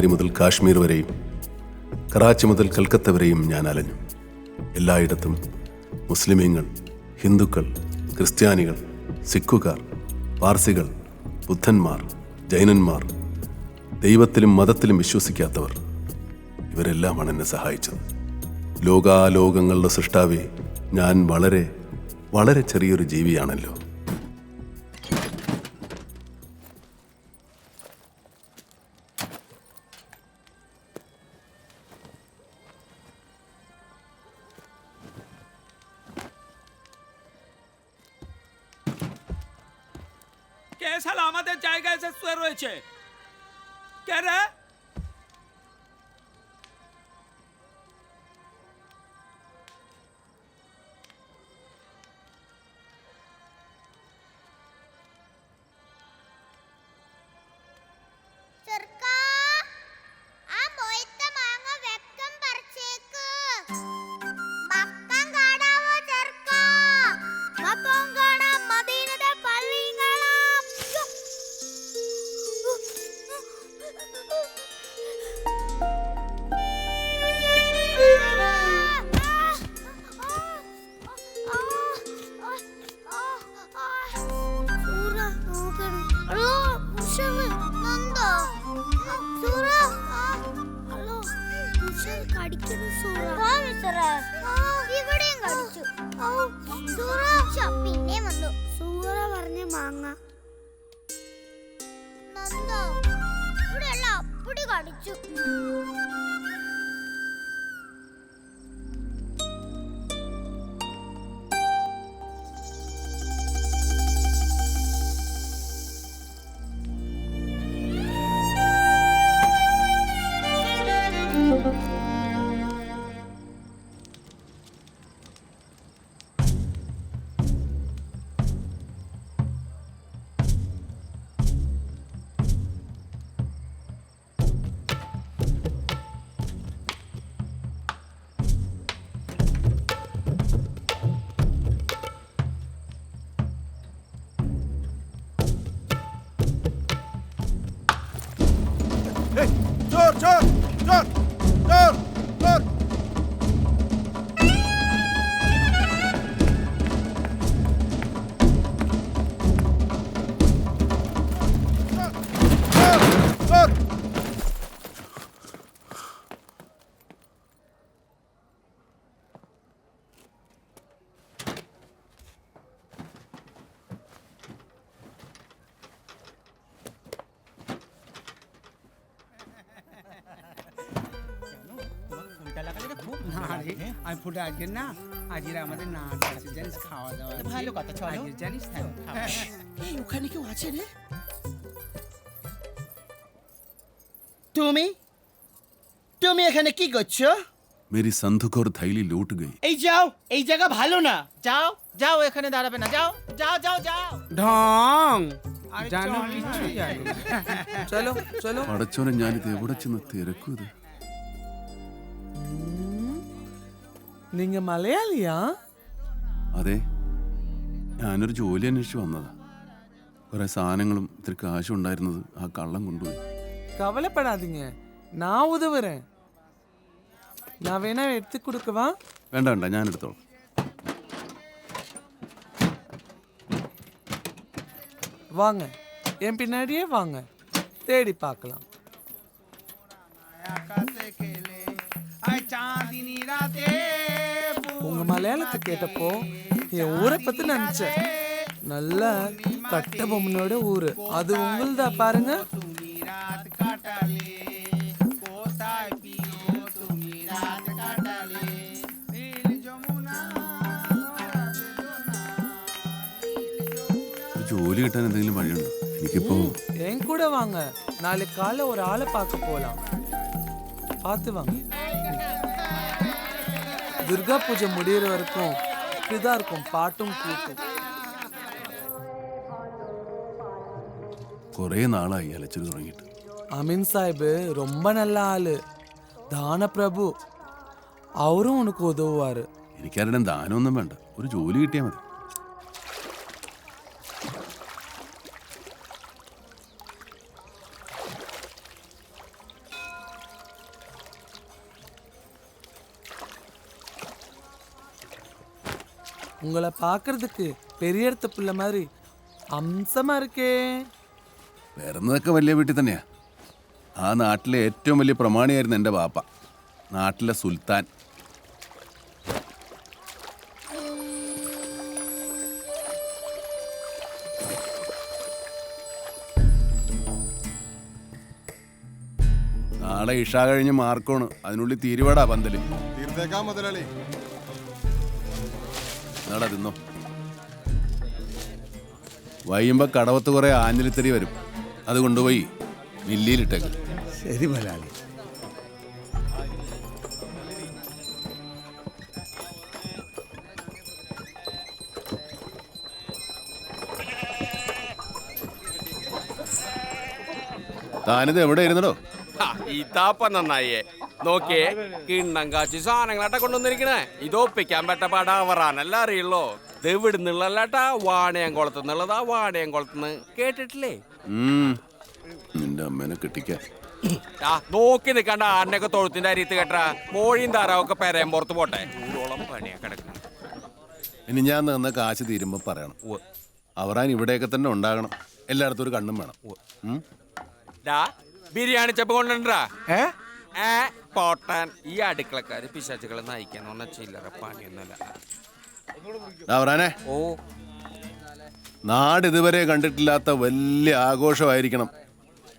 കന്യാകുമാരി മുതൽ കാശ്മീർ വരെയും കറാച്ചി മുതൽ കൽക്കത്ത വരെയും ഞാൻ അലഞ്ഞു. എല്ലായിടത്തും മുസ്ലിമീങ്ങൾ, ഹിന്ദുക്കൾ, ക്രിസ്ത്യാനികൾ, സിഖുകാർ, പാർസികൾ, ബുദ്ധന്മാർ, ജൈനന്മാർ, ദൈവത്തിലും മതത്തിലും വിശ്വസിക്കാത്തവർ, ഇവരെല്ലാമാണ് എന്നെ സഹായിച്ചത്. ലോകാലോകങ്ങളുടെ സൃഷ്ടാവേ, ഞാൻ വളരെ വളരെ ചെറിയൊരു ജീവിയാണല്ലോ. কে শালা আমাদের জায়গায় এসে শুয়ে রয়েছে? কে রে? പിന്നെ വന്നു സൂറ പറഞ്ഞ മാങ്ങ ഇവിടെ എല്ലാം അപ്പടി കടിച്ചു. Dur, dur, dur, dur, dur. Dur. আমি ফুটে আজকে না আজকে আমাদের না আছে জানিস খাওয়া দাওয়া ভালো কথা চলো জানিস এই ওখানে কেউ আছে রে তুমি তুমি এখানে কি করছো मेरी संदूक और थैली लूट गई। এই যাও এই জায়গা ভালো না যাও যাও এখানে দাঁড়াবে না যাও যাও যাও যাও ঢং জানো কিছু জানো চলো চলো പടച്ചോനെ, ഞാനിത് എവിടെ ചെന്ന് തിരക്കും ഇത്? நீங்க மலையாளியா? അതെ, ഞാനൊരു ജോലി അന്വേഷിച്ച് വന്നതാ. കുറെ സാധനങ്ങളും ഇത്തിരി കാശും ഉണ്ടായിരുന്നത് ആ കള്ളം കൊണ്ടുപോയി. கவலைப்படாதீங்க, நான் உதவுறேன். நான் வேணா எடுத்து கொடுக்கவா? വേണ്ട വേണ്ട, ഞാൻ എടുത്തോളാം. வாங்க, என் பின்னாடியே வாங்க, தேடி பார்க்கலாம். உங்க மலையாளத்தை கேட்டப்போ என் ஊரை பத்தி நினைச்சேன். நல்ல கட்ட பொம்மனோட ஊரு, அது உங்களுதா பாருங்க. ജോലി കിട്ടാൻ എന്തെങ്കിലും വഴിയുണ്ടോ? എനിക്കിപ്പോ என் கூட வாங்க, நாளைக்கு காலைல ஒரு ஆளை பார்க்க போலாம். பார்த்து வாங்க. துர்கா பூஜை முடியிற வரைக்கும் இப்படிதான் இருக்கும், பாட்டும் கூட்டும். കുറെ നാളായി അലച്ചിട്ട് തുടങ്ങിയിട്ട്. அமீன் சாஹிபு ரொம்ப நல்ல ஆளு, தான பிரபு. அவரும் உனக்கு உதவுவாரு. എനിക്കാരുടെ ദാനമൊന്നും വേണ്ട, ഒരു ജോലി കിട്ടിയാൽ മതി. உங்களை பார்க்கறதுக்கு பெரிய இடத்த பிள்ளை மாதிரி അംസമാ இருக்கே. വരുന്നതൊക്കെ വലിയ വീട്ടിൽ തന്നെയാ. ആ നാട്ടിലെ ഏറ്റവും വലിയ പ്രമാണിയായിരുന്നു എൻ്റെ ബാപ്പ, നാട്ടിലെ സുൽത്താൻ. നാളെ ഇഷ കഴിഞ്ഞ് മാർക്കോണ്, അതിനുള്ളിൽ തീരുവാടാ പന്തല്. തീർത്തേക്കാം മുതലാളി. നാടാ തിന്നോ. വൈകുമ്പോ കടവത്ത് കുറെ ആഞ്ഞിലിത്തരി വരും, അത് കൊണ്ടുപോയി മില്ലിയിലിട്ടേക്ക്. ശരി മുതലാളി. താനിത് എവിടെ ഇരുന്നടോ? ഇതാപ്പ നന്നായേ. നോക്കിയേ, കിണ്ണം കാച്ചി സാധനങ്ങളാട്ടാ കൊണ്ടുവന്നിരിക്കണേ. ഇത് ഒപ്പിക്കാൻ പറ്റപ്പാട അവറാനല്ല അറിയുള്ളൂ. ഇത് ഇവിടുന്നുള്ളല്ലാട്ടാ, വാണയംകുളത്തുനിന്നുള്ളതാ. വാണയംകുളത്തുനിന്ന് കേട്ടിട്ടില്ലേ? നിന്റെ അമ്മേനെ കെട്ടിക്കാൻ. നോക്കി നിക്കണ്ട, ആനൊക്കെ തൊഴുത്തിന്റെ അരിയത്ത് കേട്ടാ. കോഴിയും താറാവൊക്കെ പെരയും പുറത്ത് പോട്ടെ. ചൂടോളം പണിയാ കിടക്കണം. ഇനി ഞാൻ തന്ന കാശ് തീരുമ്പോ പറയണം. അവറാൻ ഇവിടെയൊക്കെ തന്നെ ഉണ്ടാകണം. എല്ലായിടത്തും ഒരു കണ്ണും വേണം. ബിരിയാണി ചെപ്പ് കൊണ്ടുണ്ടാ പോട്ടാൻ. ഈ അടുക്കളക്കാര് പിശാച്ചുകളെ നയിക്കാന്ന് ചില്ലറ പണിയൊന്നുമല്ല. അവറാനെ, ഓ, നാട് ഇതുവരെ കണ്ടിട്ടില്ലാത്ത വലിയ ആഘോഷമായിരിക്കണം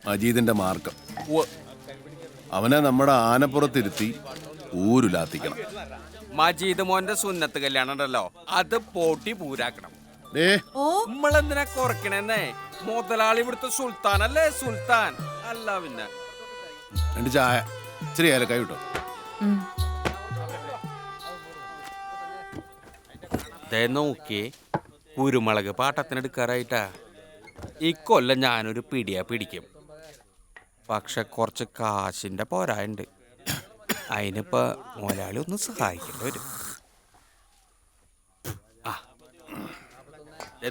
മജീദിന്റെ മാർക്കം. അവനെ നമ്മുടെ ആനപ്പുറത്തിരുത്തി ഊരുലാത്തിക്കണം. മജീദ് മോന്റെ സുന്നത്ത് കല്യാണം ഉണ്ടല്ലോ, അത് പോട്ടി പൂരാക്കണം. നമ്മളെന്തിനാ കുറക്കണെന്നേ? മുതലാളി ഇവിടുത്തെ സുൽത്താനല്ലേ, സുൽത്താൻ അല്ല പിന്നെ. രണ്ട് ചായ, ഇച്ചിരി ഏലക്കായ കിട്ടോ. നോക്കിയേ, കുരുമുളക് പാട്ടത്തിനെടുക്കാറായിട്ടാ. ഇക്കൊല്ലം ഞാനൊരു പിടിയാ പിടിക്കും. പക്ഷെ കുറച്ച് കാശിന്റെ പോരായുണ്ട്. അതിനിപ്പോ മുതലാളി ഒന്ന് സഹായിക്കേണ്ടി വരും.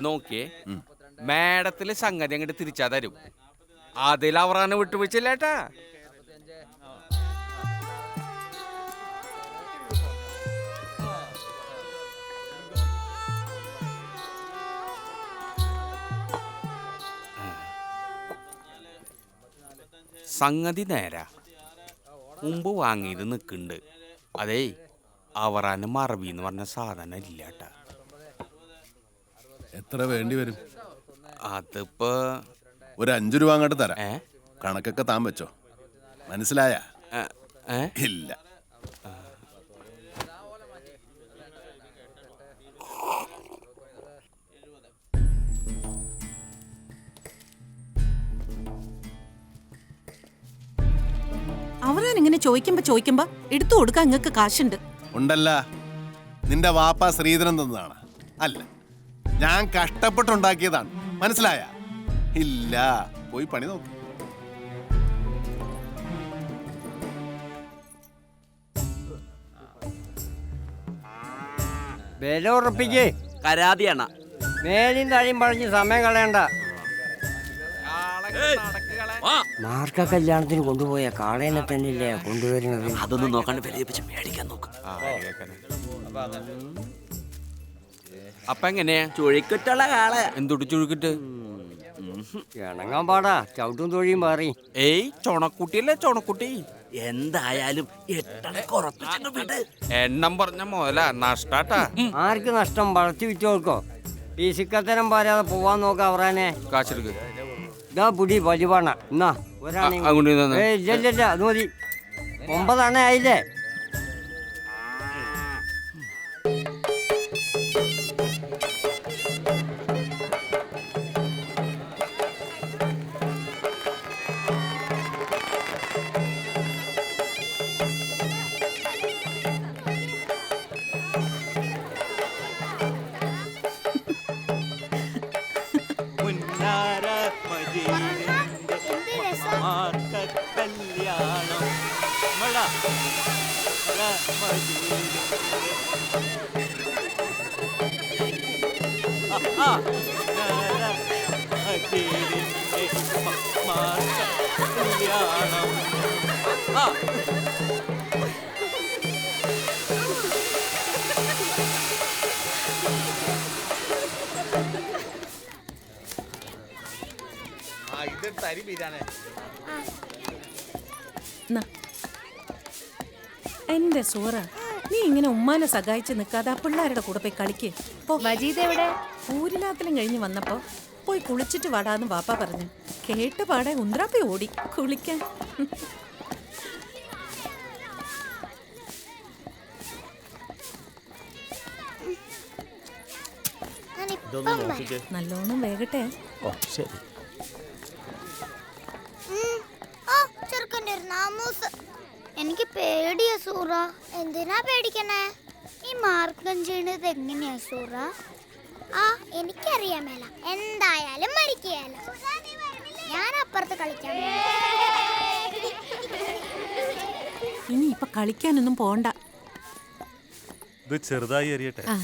നോക്കിയേ, മേടത്തില് സംഗതി അങ്ങോട്ട് തിരിച്ചാ തരും. അതിൽ അവറാണ് വിട്ടുവീഴ്ചയില്ലേട്ടാ. സംഗതി നേരാ, മുമ്പ് വാങ്ങിയത് നിൽക്കുന്നുണ്ട്. അതേ, അവറാന് മറവി എന്ന് പറഞ്ഞ സാധനം ഇല്ലാട്ടാ. എത്ര വേണ്ടി വരും? അതിപ്പോ ഒരു 5 രൂപ അങ്ങോട്ട് തരാം. കണക്കൊക്കെ താൻ വെച്ചോ. മനസ്സിലായ? ഇല്ല. അവരാനിങ്ങനെ ചോദിക്കുമ്പോ എടുത്തു കൊടുക്കാൻ നിങ്ങൾക്ക് കാശുണ്ട്. ഉണ്ടല്ല, നിന്റെ വാപ്പ ശ്രീധരൻ തന്നതാണ്. അല്ല, ഞാൻ കഷ്ടപ്പെട്ടുണ്ടാക്കിയതാണ്. മനസ്സിലായ? ഇല്ല, പോയി പണി നോക്ക്. വില ഉറപ്പിക്കേ. കരാതിയാണ്. മേലും താഴെയും പറഞ്ഞ് സമയം കളയണ്ട. മാർക്ക കല്യാണത്തിന് കൊണ്ടുപോയ കാളേനെ തന്നെയല്ലേ കൊണ്ടുവരുന്നത്? അതൊന്നും നോക്കാണ്ട് വില വെച്ച് മേടിക്കാൻ നോക്കാം. അപ്പൊ എങ്ങനെയാ? ചുഴിക്കിട്ടുള്ള കാളെ. എന്തൊട്ട് ചുഴിക്കിട്ട്? ഇണങ്ങാൻ പാടാ, ചവിട്ടും തൊഴിയും മാറി. ഏയ്, ചൊണക്കുട്ടിയല്ലേ ചൊണക്കുട്ടി. എന്തായാലും എണ്ണം പറഞ്ഞ മുതലാ നഷ്ടാട്ടാ. ആർക്ക് നഷ്ടം? വളർത്തി വിറ്റോൾക്കോ? ഈ സിക്കത്തരം പാരാതെ പോവാൻ നോക്ക അവറാനെ. കാശെടുക്ക്. ഇതാ പുടി വലിവാണ. എന്നാ ഒരാണെ. ഇല്ല, അത് മതി. 9 ആയില്ലേ? നാ. എന്റെ സൂറ, നീ ഇങ്ങനെ ഉമ്മാനെ സഹായിച്ച് നിൽക്കാതെ ആ പിള്ളേരുടെ കൂടെ പോയി കളിക്ക്. മജീദ് എവിടെ? ഊരിലാത്തലും കഴിഞ്ഞ് വന്നപ്പോ പോയി കുളിച്ചിട്ട് വാടാന്ന് വാപ്പ പറഞ്ഞു. കേട്ട് പാടെ ഉന്ദ്രാപ്പി ഓടി കുളിക്കാൻ. നല്ലോണം വേഗട്ടെ. ചെറുക്കൻ്റെ ഒരു നാമൂസ്. എനിക്ക് പേടിയാ സൂറ. എന്തിനാ പേടിക്കണേ? ഈ മാർഗം ചെയ്യണത് എങ്ങനെയാ സൂറ? ആ എനിക്കറിയാൻ മേല. എന്തായാലും മരിക്കുകയല്ല. ഞാൻ അപ്പുറത്ത് കളിക്കാൻ. ഇനി ഇപ്പൊ കളിക്കാനൊന്നും പോണ്ട. ഇത് ചെറുതായി എറിയട്ടെ. ആ